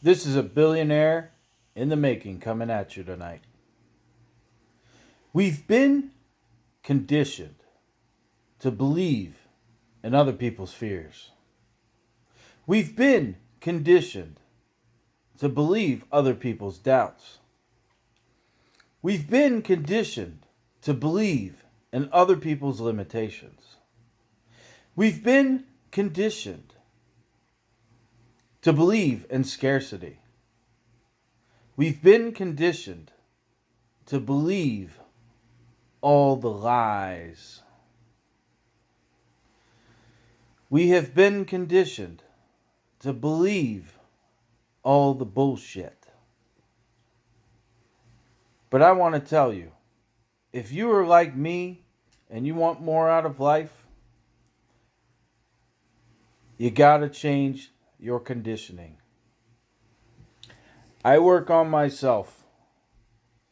This is a billionaire in the making coming at you tonight. We've been conditioned to believe in other people's fears. We've been conditioned to believe other people's doubts. We've been conditioned to believe in other people's limitations. We've been conditioned to believe in scarcity. We've been conditioned to believe all the lies. We have been conditioned to believe all the bullshit. But I want to tell you, if you are like me and you want more out of life, you gotta change your conditioning. I work on myself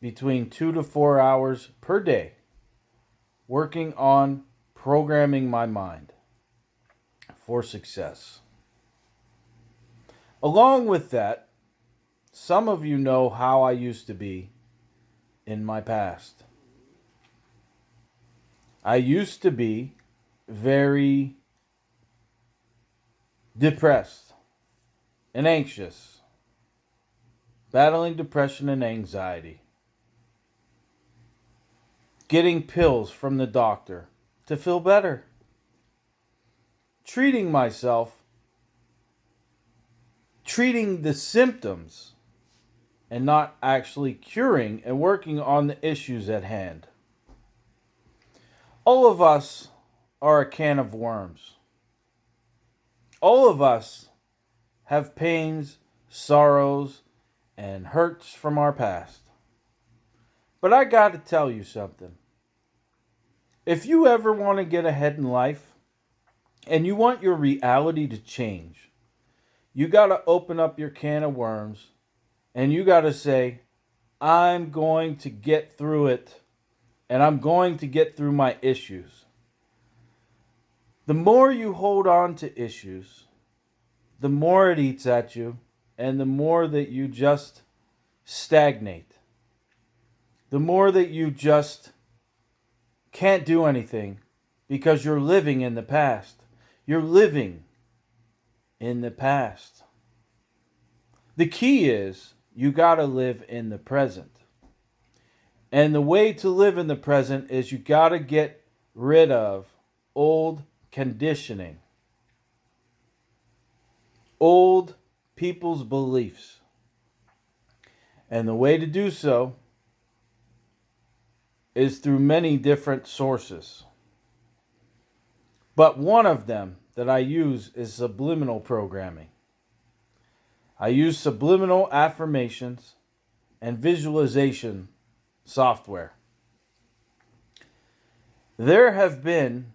between 2 to 4 hours per day, working on programming my mind for success. Along with that, some of you know how I used to be in my past. I used to be very depressed and anxious, battling depression and anxiety, getting pills from the doctor to feel better, treating the symptoms and not actually curing and working on the issues at hand. All of us are a can of worms. All of us have pains, sorrows, and hurts from our past. But I got to tell you something. If you ever want to get ahead in life and you want your reality to change, you got to open up your can of worms and you got to say, I'm going to get through it and I'm going to get through my issues. The more you hold on to issues, the more it eats at you and the more that you just stagnate. The more that you just can't do anything because you're living in the past. You're living in the past. The key is you got to live in the present. And the way to live in the present is you got to get rid of old conditioning, old people's beliefs. And the way to do so is through many different sources. But one of them that I use is subliminal programming. I use subliminal affirmations and visualization software. There have been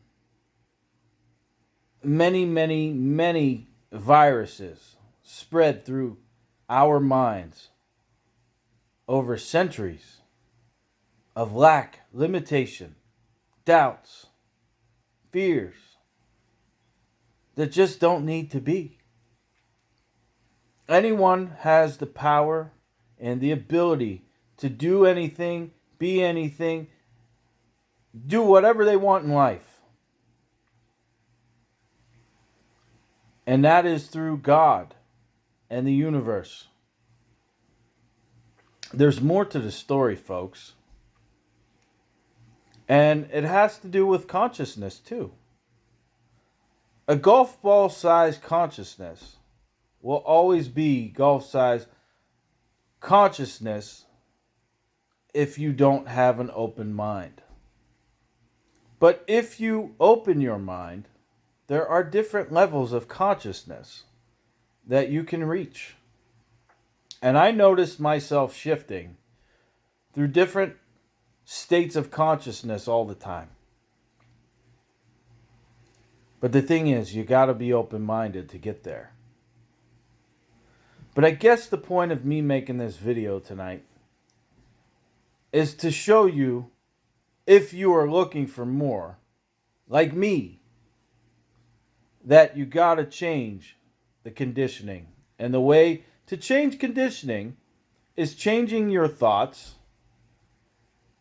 many viruses spread through our minds over centuries of lack, limitation, doubts, fears that just don't need to be. Anyone has the power and the ability to do anything, be anything, do whatever they want in life. And that is through God and the universe. There's more to the story, folks. And it has to do with consciousness, too. A golf ball sized consciousness will always be golf sized consciousness if you don't have an open mind. But if you open your mind, there are different levels of consciousness that you can reach. And I noticed myself shifting through different states of consciousness all the time. But the thing is, you got to be open-minded to get there. But I guess the point of me making this video tonight is to show you, if you are looking for more, like me, that you got to change the conditioning and the way To change conditioning is changing your thoughts,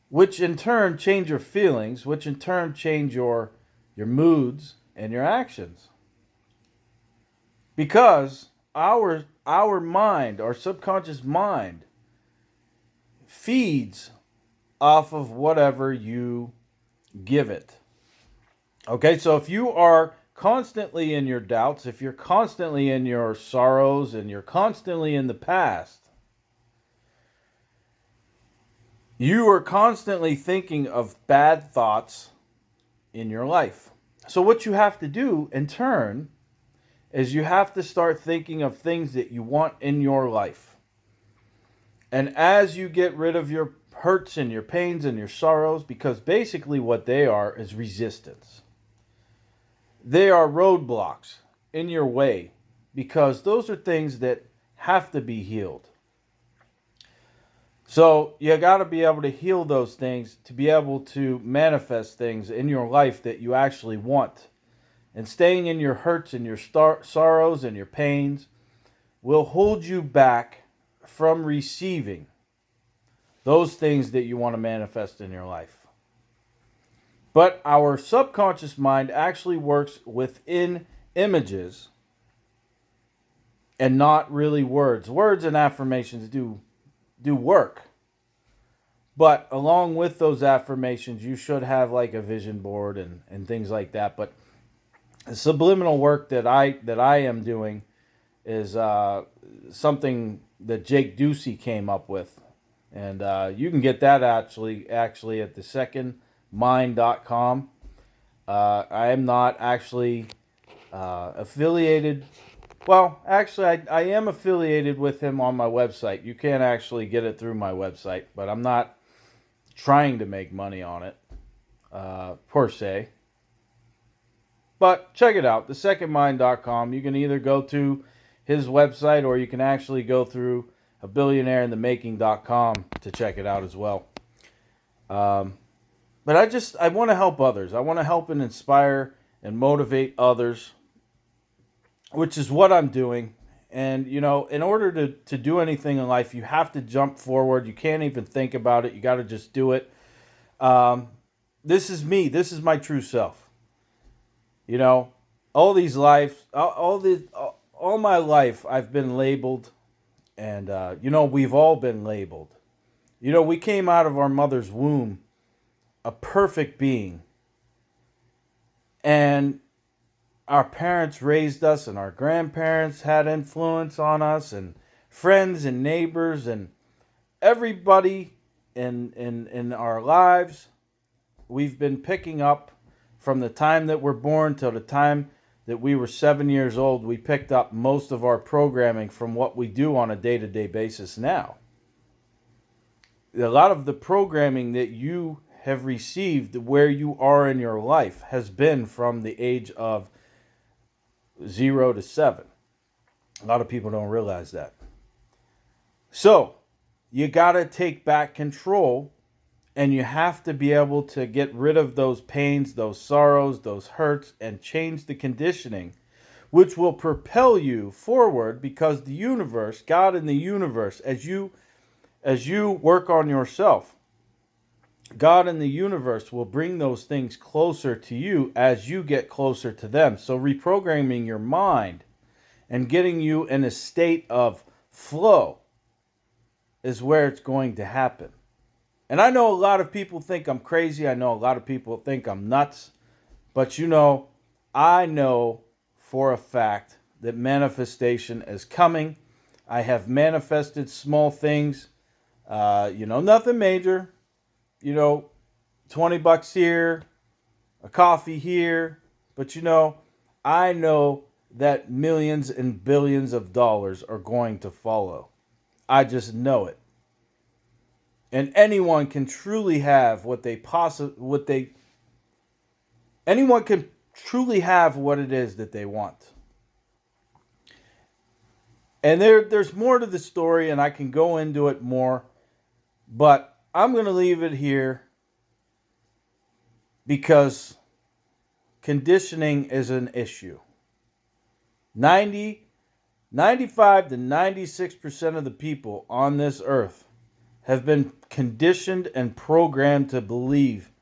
which in turn change your feelings, which in turn change your moods and your actions. Because our mind, our subconscious mind, feeds off of whatever you give it. Okay, so if you are constantly in your doubts, if you're constantly in your sorrows and you're constantly in the past, you are constantly thinking of bad thoughts in your life. So what you have to do in turn is you have to start thinking of things that you want in your life. And as you get rid of your hurts and your pains and your sorrows, because basically what they are is resistance. They are roadblocks in your way because those are things that have to be healed. So you got to be able to heal those things to be able to manifest things in your life that you actually want. And staying in your hurts and your sorrows and your pains will hold you back from receiving those things that you want to manifest in your life. But our subconscious mind actually works within images and not really words. Words and affirmations do work. But along with those affirmations, you should have like a vision board and things like that. But the subliminal work that I am doing is something that Jake Ducey came up with. And you can get that actually at thesecondmind.com. I am not actually affiliated. Well, actually, I am affiliated with him on my website. You can actually get it through my website, but I'm not trying to make money on it, per se. But check it out, thesecondmind.com. You can either go to his website or you can actually go through a billionaireInTheMaking.com to check it out as well. But I want to help others. I want to help and inspire and motivate others, which is what I'm doing. And, you know, in order to do anything in life, you have to jump forward. You can't even think about it. You got to just do it. This is me. This is my true self. You know, all my life, I've been labeled. And, you know, we've all been labeled. You know, we came out of our mother's womb a perfect being. And our parents raised us and our grandparents had influence on us and friends and neighbors and everybody in our lives. We've been picking up from the time that we're born till the time that we were 7 years old. We picked up most of our programming from what we do on a day-to-day basis now. A lot of the programming that you have received where you are in your life has been from the age of 0 to 7. A lot of people don't realize that. So, you got to take back control, and you have to be able to get rid of those pains, those sorrows, those hurts, and change the conditioning, which will propel you forward because the universe, God in the universe, as you work on yourself, God in the universe will bring those things closer to you as you get closer to them. So reprogramming your mind and getting you in a state of flow is where it's going to happen. And I know a lot of people think I'm crazy. I know a lot of people think I'm nuts. But you know, I know for a fact that manifestation is coming. I have manifested small things, nothing major. 20 bucks here, a coffee here. But I know that millions and billions of dollars are going to follow. I just know it. And anyone can truly have anyone can truly have what it is that they want. And there's more to the story, and I can go into it more, but I'm going to leave it here because conditioning is an issue. 99% 95 to 96% of the people on this earth have been conditioned and programmed to believe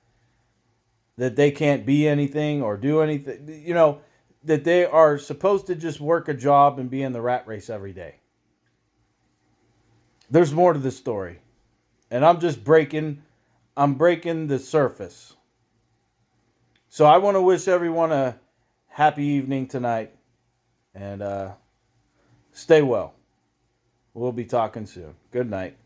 that they can't be anything or do anything, that they are supposed to just work a job and be in the rat race every day. There's more to this story, and I'm breaking the surface. So I want to wish everyone a happy evening tonight, and stay well. We'll be talking soon. Good night.